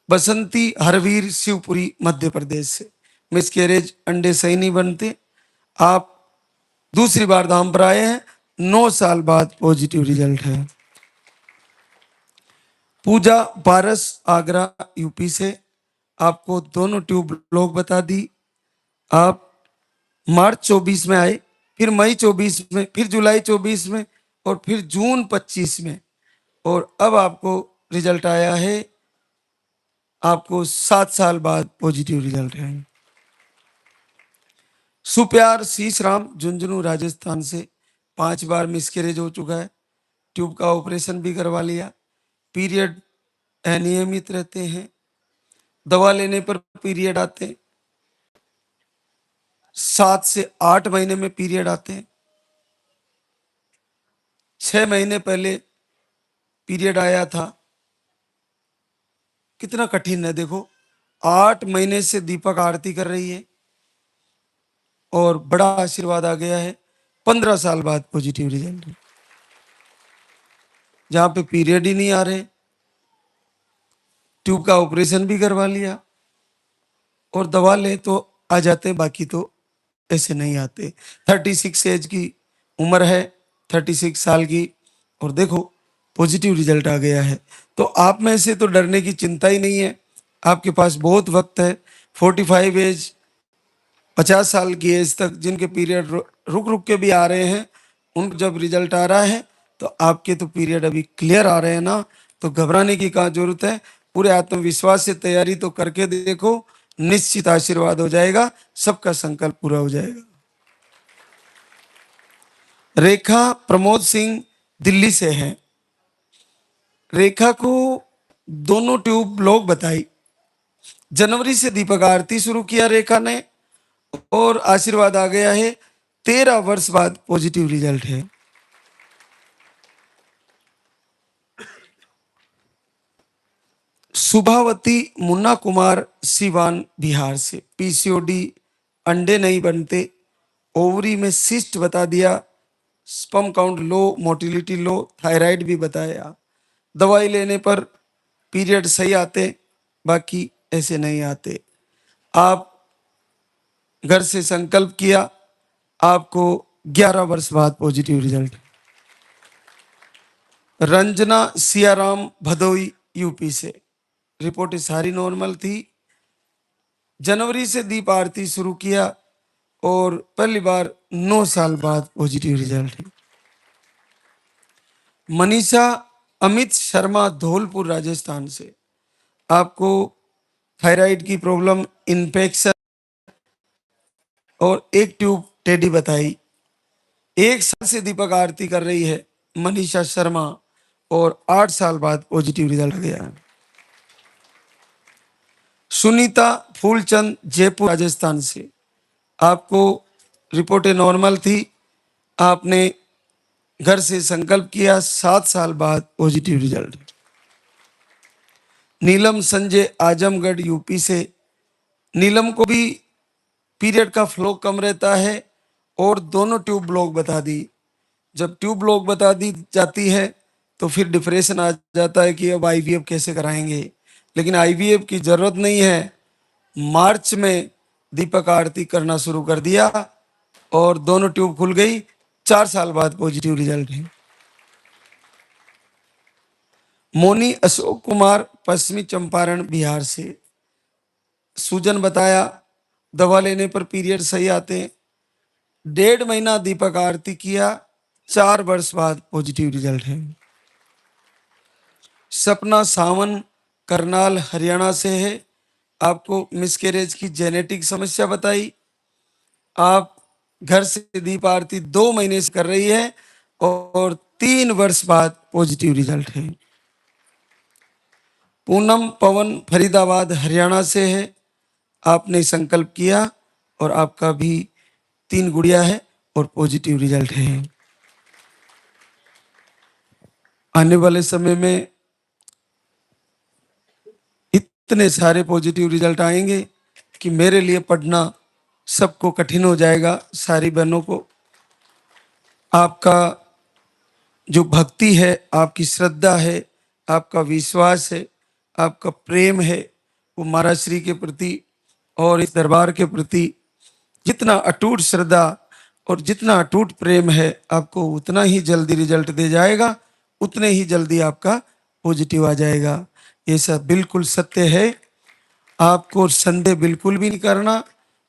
बसंती हरवीर शिवपुरी मध्य प्रदेश से। मिसकैरेज, अंडे सही नहीं बनते, आप दूसरी बार धाम पर आए हैं, 9 साल बाद पॉजिटिव रिजल्ट है। पूजा पारस आगरा यूपी से। आपको दोनों ट्यूब ब्लॉक बता दी। आप मार्च 24 में आए, फिर मई 24 में, फिर जुलाई 24 में और फिर जून 25 में और अब आपको रिजल्ट आया है, आपको 7 साल बाद पॉजिटिव रिजल्ट है। सुप्यार शीश राम झुंझुनू राजस्थान से। 5 बार मिसकैरेज हो चुका है, ट्यूब का ऑपरेशन भी करवा लिया, पीरियड अनियमित रहते हैं, दवा लेने पर पीरियड आते हैं, 7 से 8 महीने में पीरियड आते हैं। 6 महीने पहले पीरियड आया था, कितना कठिन है देखो। 8 महीने से दीपक आरती कर रही है और बड़ा आशीर्वाद आ गया है। 15 साल बाद पॉजिटिव रिजल्ट। जहां पे पीरियड ही नहीं आ रहे, ट्यूब का ऑपरेशन भी करवा लिया और दवा ले तो आ जाते, बाकी तो ऐसे नहीं आते। 36 एज की उम्र है, 36 साल की, और देखो पॉजिटिव रिजल्ट आ गया है। तो आप में से तो डरने की चिंता ही नहीं है, आपके पास बहुत वक्त है। 45 एज, 50 साल की एज तक जिनके पीरियड रुक रुक के भी आ रहे हैं, उनको जब रिजल्ट आ रहा है तो आपके तो पीरियड अभी क्लियर आ रहे हैं ना, तो घबराने की कहाँ जरूरत है। पूरे आत्मविश्वास से तैयारी तो करके देखो, निश्चित आशीर्वाद हो जाएगा, सबका संकल्प पूरा हो जाएगा। रेखा प्रमोद सिंह दिल्ली से है। रेखा को दोनों ट्यूब ब्लॉक बताई। जनवरी से दीपक आरती शुरू किया रेखा ने और आशीर्वाद आ गया है। 13 वर्ष बाद पॉजिटिव रिजल्ट है। सुभावती मुन्ना कुमार सिवान बिहार से। पीसीओडी, अंडे नहीं बनते, ओवरी में सिस्ट बता दिया, स्पर्म काउंट लो, मोटिलिटी लो, थायराइड भी बताया। दवाई लेने पर पीरियड सही आते, बाकी ऐसे नहीं आते। आप घर से संकल्प किया, आपको 11 वर्ष बाद positive result. Ranjana Siyaram Bhadohi UP से। रिपोर्ट सारी नॉर्मल थी। जनवरी से दीप आरती शुरू किया और पहली बार 9 साल बाद पॉजिटिव रिजल्ट है। मनीषा अमित शर्मा धौलपुर राजस्थान से। आपको थायराइड की प्रॉब्लम, इन्फेक्शन और एक ट्यूब टेडी बताई। 1 साल से दीपक आरती कर रही है मनीषा शर्मा और 8 साल बाद पॉजिटिव रिजल्ट आ गया। सुनीता फूलचंद जयपुर राजस्थान से। आपको रिपोर्टें नॉर्मल थी। आपने घर से संकल्प किया, 7 साल बाद पॉजिटिव रिजल्ट। नीलम संजय आजमगढ़ यूपी से। नीलम को भी पीरियड का फ्लो कम रहता है और दोनों ट्यूब ब्लॉक बता दी। जब ट्यूब ब्लॉक बता दी जाती है तो फिर डिप्रेशन आ जाता है कि अब आईवीएफ कैसे कराएंगे। लेकिन आईवीएफ की जरूरत नहीं है। मार्च में दीपक आरती करना शुरू कर दिया और दोनों ट्यूब खुल गई। 4 साल बाद पॉजिटिव रिजल्ट है। मोनी अशोक कुमार पश्चिमी चंपारण बिहार से। सूजन बताया, दवा लेने पर पीरियड सही आते हैं। 1.5 महीना दीपक आरती किया, 4 वर्ष बाद पॉजिटिव रिजल्ट है। सपना सावन करनाल हरियाणा से है। आपको मिसकैरेज की जेनेटिक समस्या बताई। आप घर से दीप आरती 2 महीने से कर रही है और 3 वर्ष बाद पॉजिटिव रिजल्ट है। पूनम पवन फरीदाबाद हरियाणा से है। आपने संकल्प किया और आपका भी 3 गुड़िया है और पॉजिटिव रिजल्ट है। आने वाले समय में इतने सारे पॉजिटिव रिजल्ट आएंगे कि मेरे लिए पढ़ना सबको कठिन हो जाएगा। सारी बहनों को आपका जो भक्ति है, आपकी श्रद्धा है, आपका विश्वास है, आपका प्रेम है, वो महाराज श्री के प्रति और इस दरबार के प्रति जितना अटूट श्रद्धा और जितना अटूट प्रेम है, आपको उतना ही जल्दी रिजल्ट दे जाएगा, उतने ही जल्दी आपका पॉजिटिव आ जाएगा। ये सब बिल्कुल सत्य है। आपको संदेह बिल्कुल भी नहीं करना।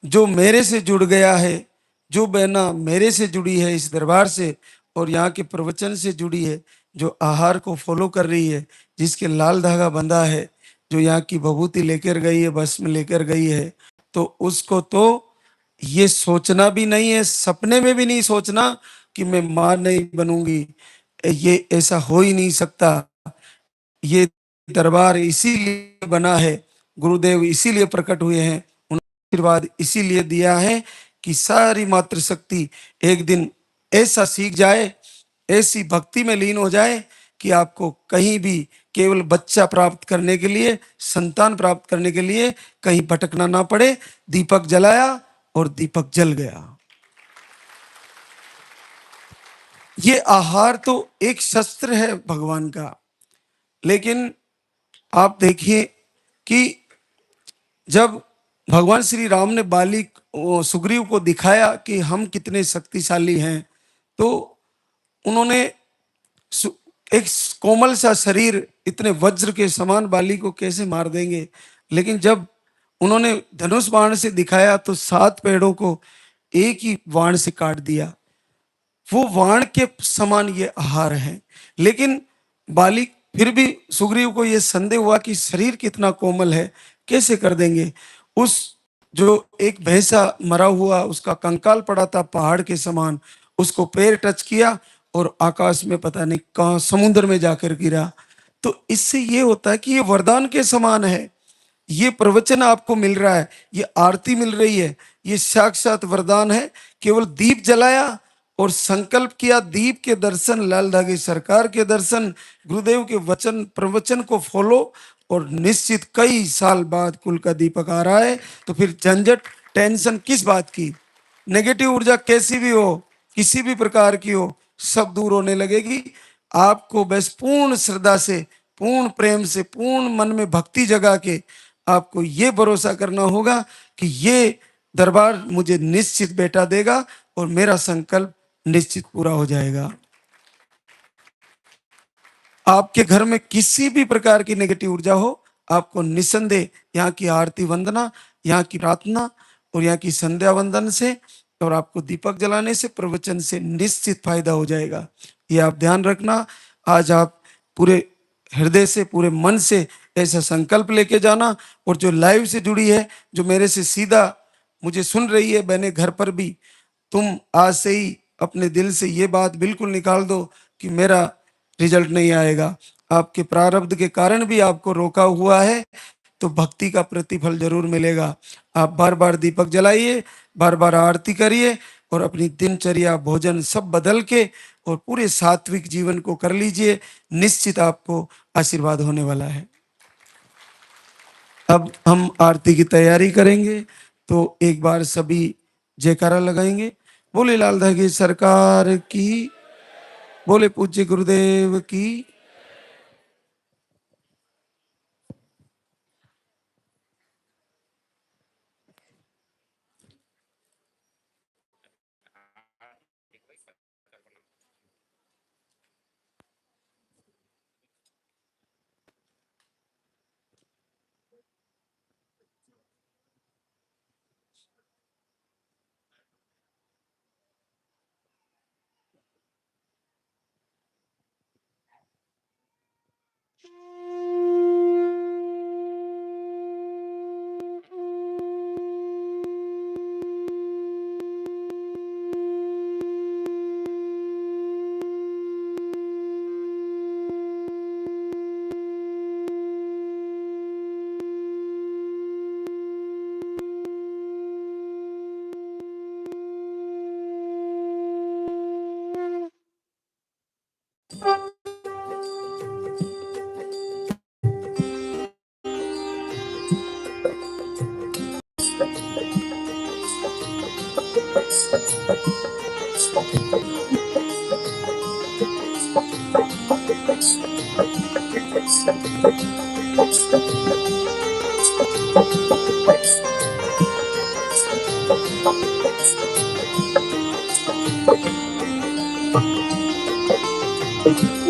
जो मेरे से जुड़ गया है, जो बहना मेरे से जुड़ी है इस दरबार से और यहाँ के प्रवचन से जुड़ी है, जो आहार को फॉलो कर रही है, जिसके लाल धागा बंधा है, जो यहाँ की भभूति लेकर गई है, बस में लेकर गई है, तो उसको तो ये सोचना भी नहीं है, सपने में भी नहीं सोचना कि मैं मां नहीं बनूंगी। ये ऐसा हो ही नहीं सकता। ये दरबार इसीलिए बना है, गुरुदेव इसीलिए प्रकट हुए हैं, उन्होंने आशीर्वाद इसीलिए दिया है कि सारी मातृशक्ति एक दिन ऐसा सीख जाए, ऐसी भक्ति में लीन हो जाए कि आपको कहीं भी केवल बच्चा प्राप्त करने के लिए, संतान प्राप्त करने के लिए कहीं भटकना ना पड़े। दीपक जलाया और दीपक जल गया। ये आहार तो एक शस्त्र है भगवान का, लेकिन आप देखिए कि जब भगवान श्री राम ने सुग्रीव को दिखाया कि हम कितने शक्तिशाली हैं, तो उन्होंने एक कोमल सा शरीर इतने वज्र के समान बाली को कैसे मार देंगे। लेकिन जब उन्होंने धनुष बाण से दिखाया तो 7 पेड़ों को एक ही बाण से काट दिया। वो बाण के समान ये आहार है। लेकिन बाली फिर भी सुग्रीव को ये संदेह हुआ कि शरीर कितना कोमल है, कैसे कर देंगे। उस जो एक भैंसा मरा हुआ उसका कंकाल पड़ा था पहाड़ के समान, उसको पैर टच किया और आकाश में पता नहीं कहाँ समुद्र में जाकर गिरा। तो इससे ये होता है कि ये वरदान के समान है। ये प्रवचन आपको मिल रहा है, ये आरती मिल रही है, ये साक्षात वरदान है। केवल दीप जलाया और संकल्प किया, दीप के दर्शन, लाल धागे सरकार के दर्शन, गुरुदेव के वचन प्रवचन को फॉलो, और निश्चित कई साल बाद कुल का दीपक आ रहा है। तो फिर झंझट टेंशन किस बात की, नेगेटिव ऊर्जा कैसी भी हो, किसी भी प्रकार की हो, सब दूर होने लगेगी। आपको बस पूर्ण श्रद्धा से, पूर्ण प्रेम से, पूर्ण मन में भक्ति जगा के आपको ये भरोसा करना होगा कि ये दरबार मुझे निश्चित बेटा देगा और मेरा संकल्प निश्चित पूरा हो जाएगा। आपके घर में किसी भी प्रकार की नेगेटिव ऊर्जा हो, आपको निसंदेह यहाँ की आरती वंदना, यहाँ की प्रार्थना और यहाँ की संध्या वंदन से और आपको दीपक जलाने से, प्रवचन से निश्चित फायदा हो जाएगा। ये आप ध्यान रखना। आज आप पूरे हृदय से, पूरे मन से ऐसा संकल्प लेके जाना। और जो लाइव से जुड़ी है, जो मेरे से सीधा मुझे सुन रही है बहने घर पर भी, तुम आज से ही अपने दिल से ये बात बिल्कुल निकाल दो कि मेरा रिजल्ट नहीं आएगा। आपके प्रारब्ध के कारण भी आपको रोका हुआ है, तो भक्ति का प्रतिफल जरूर मिलेगा। आप बार बार दीपक जलाइए, बार बार आरती करिए और अपनी दिनचर्या, भोजन सब बदल के और पूरे सात्विक जीवन को कर लीजिए। निश्चित आपको आशीर्वाद होने वाला है। अब हम आरती की तैयारी करेंगे, तो एक बार सभी जयकारा लगाएंगे। बोले लाल धागे सरकार की, बोले पूज्य गुरुदेव की।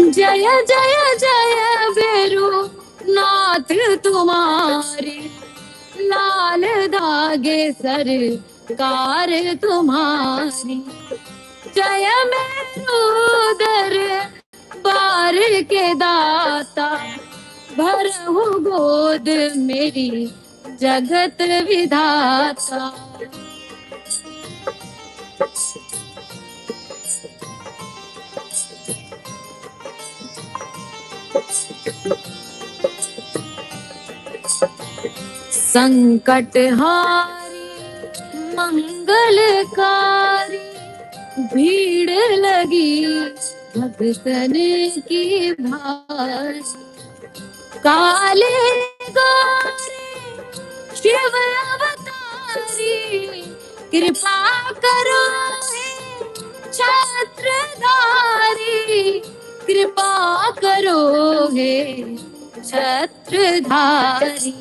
जय जय जय बेरू नाथ तुम्हारी, लाल धागे सरकार तुम्हारी। जय मेरुदर बार के दाता, भरहु गोद मेरी जगत विधाता। संकट हारी मंगलकारी, भीड़ लगी भक्तन की भारी। काले गौरी शिव अवतारी, कृपा करो हे छत्रधारी, कृपा करो हे छत्रधारी।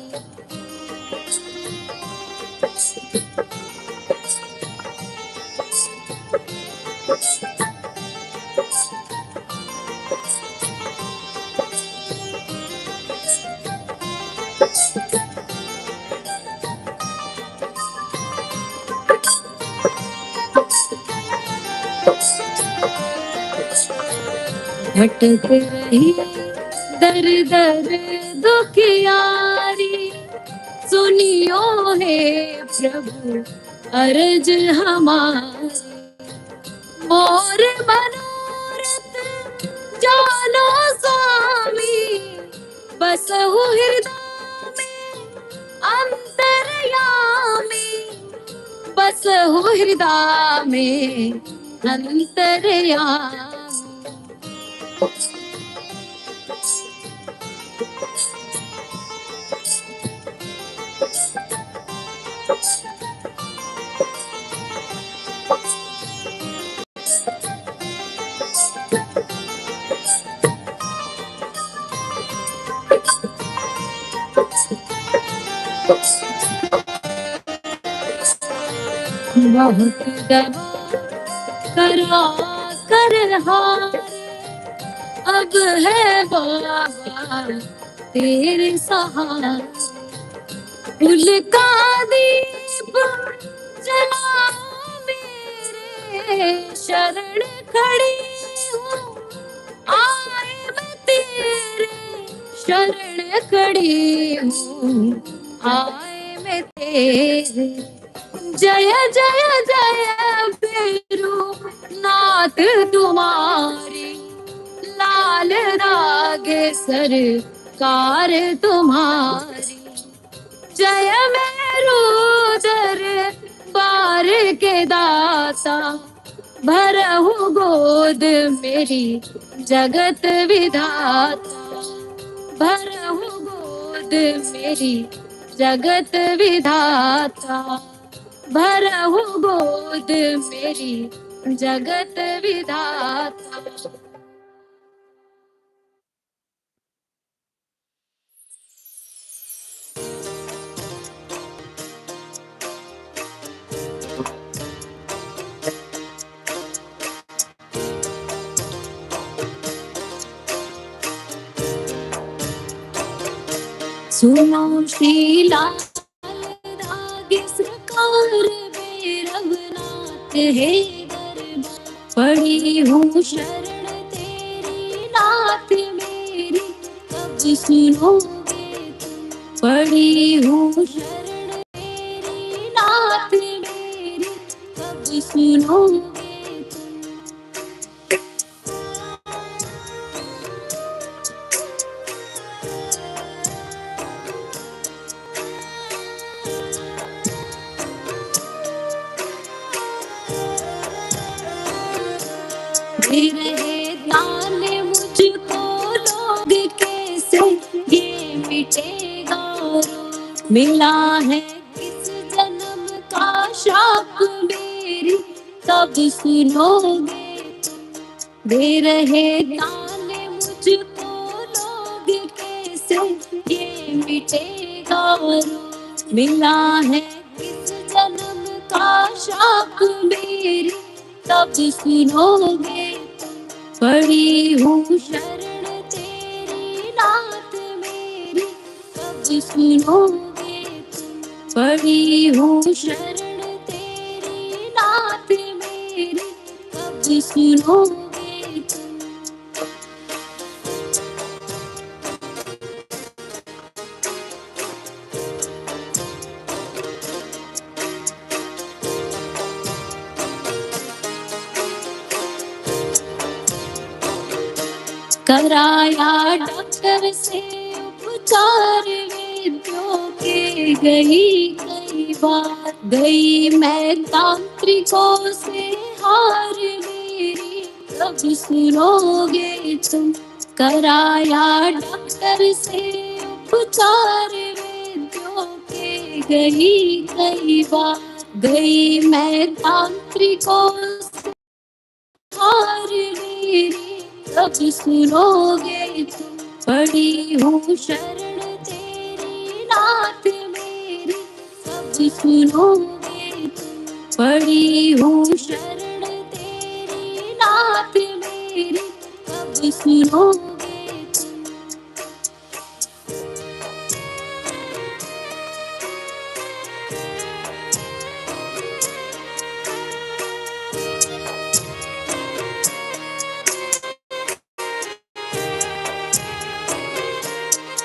भटक रही दर दर दुखियारी, सुनियो हे प्रभु अर्ज हमारी। मोर मनोरथ जानो स्वामी, बसहु हृदय में अंतर्यामी, बसहु हृदय में अंतर्यामी। बहुत दबा करा कर हार, अब है बाबा तेरे सहारे। फूल का दीप जला मेरे, शरण खड़ी हूँ आए मैं तेरे, शरण खड़ी हूँ आए मैं तेरे। जय जय जय भैरू नाथ तुम्हारी, लाल रागे सरकार तुम्हारी। जय मेरुदर बार के दाता, भरहु गोद मेरी जगत विधाता, भरहु गोद मेरी जगत विधाता, भरहु गोद मेरी जगत विधाता। सुनो शीला धागे सरकार रघुनाथ है दरबार, पड़ी हूँ शरण तेरी नाथ मेरी, कब सुनोगे तुम। पड़ी हूँ शरण तेरी नाथ मेरी, कब सुनोगे तुम। दे रहे दान मुझको लोग कैसे, ये मिटेगा रोग। मिला है किस जन्म का शाप मेरी, तब सुनोगे तुम। दे रहे दान मुझको लोग कैसे, ये मिटेगा रोग। मिला है किस जन्म का शाप मेरी, तब सुनोगे। पड़ी हूँ शरण तेरी नाथ मेरी, कब सुनोगे तुम। पड़ी हूँ शरण तेरी नाथ मेरी, कब सुनोगे तुम। कराया डॉक्टर से उपचार वेद्यों के, गई कई बार गई मैं तांत्रिकों से हार मेरी, कब सुनोगे तुम। कराया डॉक्टर से उपचार वेद्यों के, गई कई बार गई मैं तांत्रिकों से हार मेरी, कब सुनोगे तुम। पड़ी हूँ शरण तेरी नाथ मेरी, कब सुनोगे तुम। पड़ी हूँ शरण तेरी नाथ मेरी, कब सुनोगे तुम।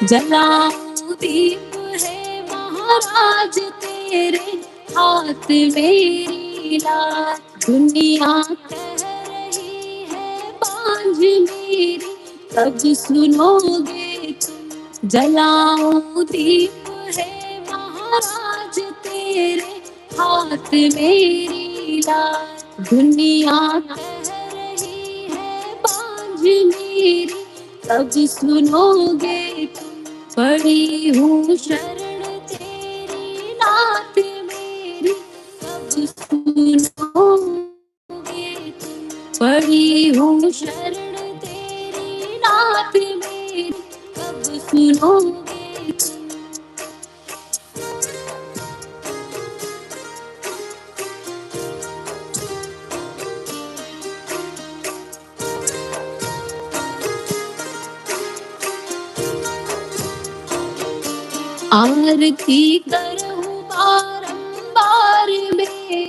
जलाऊं दीप है महाराज तेरे हाथ मेरी लाज, दुनिया कह मेरी कब सुनोगे तुम। जलाऊं दीप है महाराज तेरे हाथ मेरी लाज। दुनिया कह रही है बांझ मेरी कब सुनोगे तुम। पड़ी हूँ शरण तेरी नाथ मेरी कब सुनोगे तुम। पड़ी हूँ शरण तेरी नाथ मेरी कब सुनोगे तुम। आरती करूं बारंबार मेरे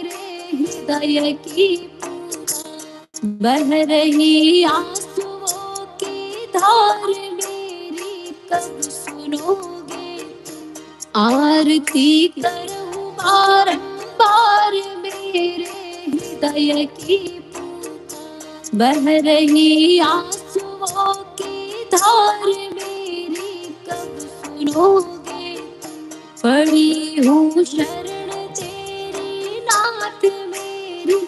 हृदय की पुकार। बह रही आंसुओं की धार मेरी कब सुनोगे। आरती करूं बारंबार मेरे हृदय की पुकार। बह रही आंसुओं की धार मेरी कब सुनोगे। पड़ी हूँ शरण तेरी नाथ मेरी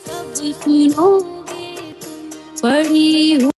कब सुनोगे तुम। पड़ी हूँ